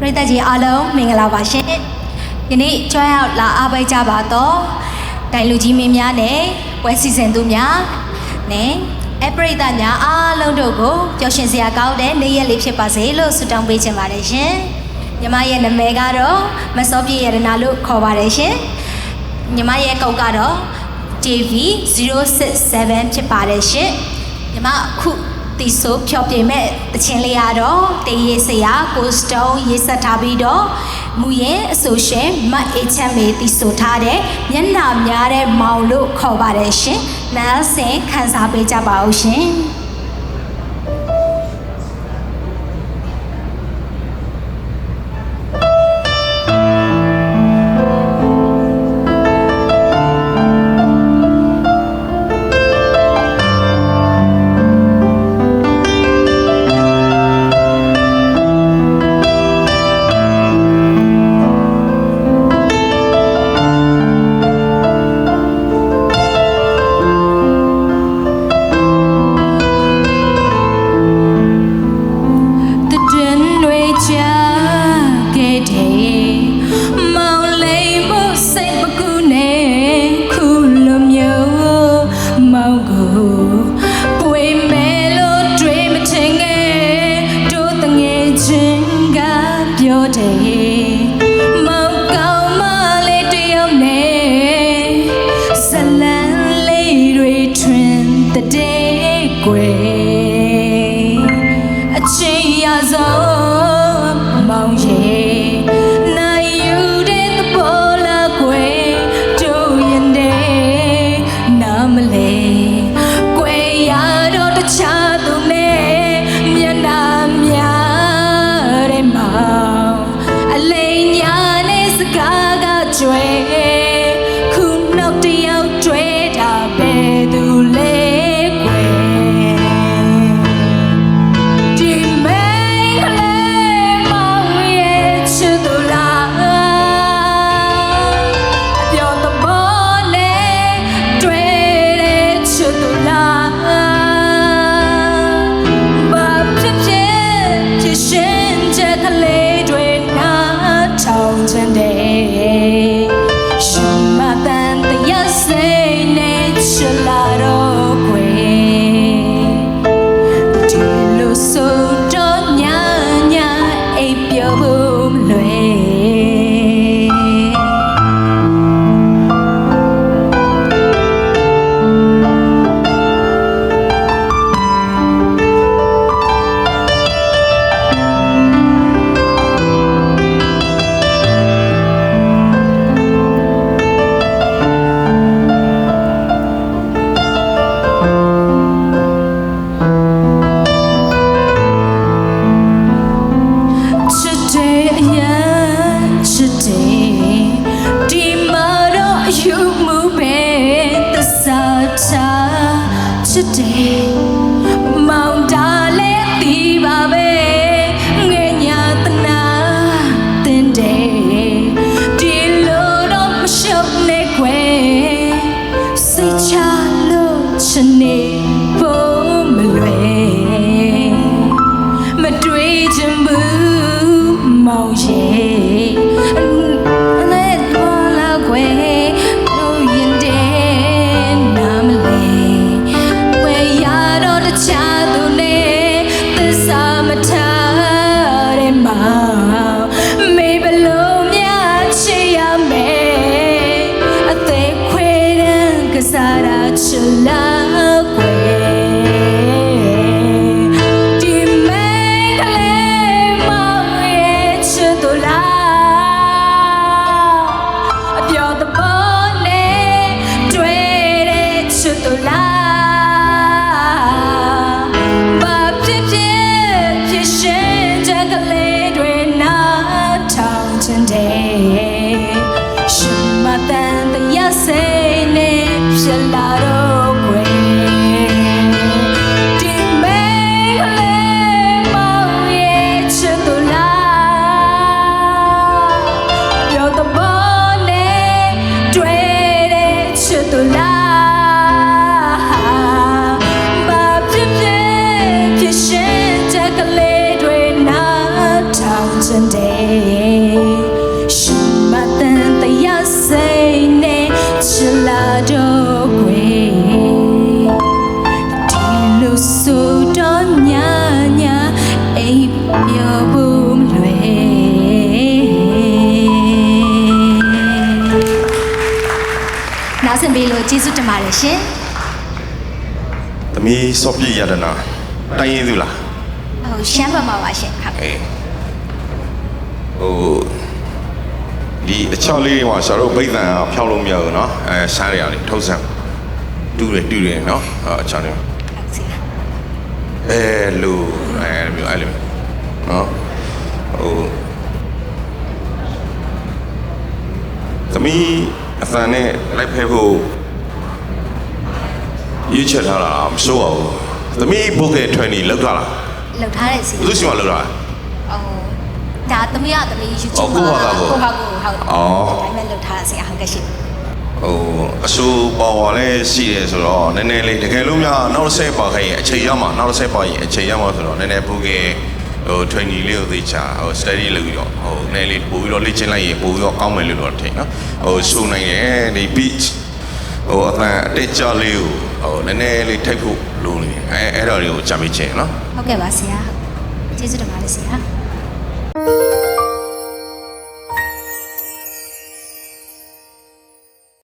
ပရိသတ်ကြီးအားလုံးမင်္ဂလာပါရှင်ယနေ့ကြွရောက်လာအားပေးကြပါတော့တိုင်လူကြီးမင်းများနဲ့ပွဲစီစဉ်သူများနဲ့အပရိသတ်များအားလုံးတို့ကိုပျော်ရွှင်စရာကောင်းတဲ့နေ့ရက်လေးဖြစ်ပါစေလို့ဆုတောင်းပေးချင်ပါတယ်ရှင်ညီမရဲ့နာမည်ကတော့မစောပြည့်ရတနာလို့ခေါ်ပါတယ်ရှင်ညီမရဲ့ကုတ်ကတော့ JV067 ဖြစ်ပါတယ်ရှင်ညီမအခုတီဆိုဖြောပြမဲ့တခြင်းလေးကတော့တေးရေးဆရာကိုစတုံးရေးဆက်ထားပြီးတော့မူရဲ့အဆိုရှင်မတ်အေချမ်းမေတီဆိုထားတဲ့မျက်နှာများတဲ့မောင်လို့ခေါ်ပါတယ်ရှင်နားဆင်ခန်းစားပေးကြပါဦးရှင်ဒီမိန်းကလေးမော ကျေးဇူးတင်ပါတယ်ရှင် သမီးစောပြည့်ရတနာတိုင်းရင်းသူလား ဟုတ်ရှမ်းပါပါရှင်ဟုတ် အေးဟိုဒီအချောက်လေးတွေမှာဆရာတို့ဗိတ်တန်ဖြောင်းလို့မရဘူးเนาะရှားရအောင်ထုတ်ဆန်းတူတယ်เนาะအချောက်လေး ဟုတ်စီလား လူမျိုးအဲ့လိုနော်ဟိုသမီးအစံနဲ့လိုက်ဖဲဖို့ရွေးချယ်ထားတာမစိုးပါဘူးသမီးဘုတ်ကဲထွန်းနေလောက်ထားလား လောက်ထားတဲ့စီ ဘယ်သူရှိမှလောက်ထား ဒါသမီးကယူချင်ပါဟုတ်ဒါမဲ့လောက်ထားစီဟုတ်ကဲ့ရှင် ဟိုအဆူပေါ်ပါလဲရှိတယ်ဆိုတော့နည်းနည်းလေးတကယ်လို့များနောက်ဆက်ပါခဲ့ရင်အချိန်ရမှာနောက်ဆက်ပါရင်အချိန်ရမှာဆိုတော့နည်းနည်းဘုတ်ကဲဟို training လေးကိုသိချာဟို study လုပ်ပြီးတော့ဟိုနည်းလေးပို့ပြီးတော့လေ့ကျင့်လိုက်ရင်ပို့ပြီးတော့ကောင်းမယ်လို့တော့ထင်နော်ဟိုဆူနိုင်တယ်ဒီ beach ဟိုအတန်အတက်ကြလေးကိုဟိုနည်းနည်းလေးထိုက်ဖို့လိုနေအဲ့တော်လေးကိုကြံမိချင်နော် ဟုတ်ကဲ့ပါဆရာကျေးဇူးတင်ပါတယ်ဆရာ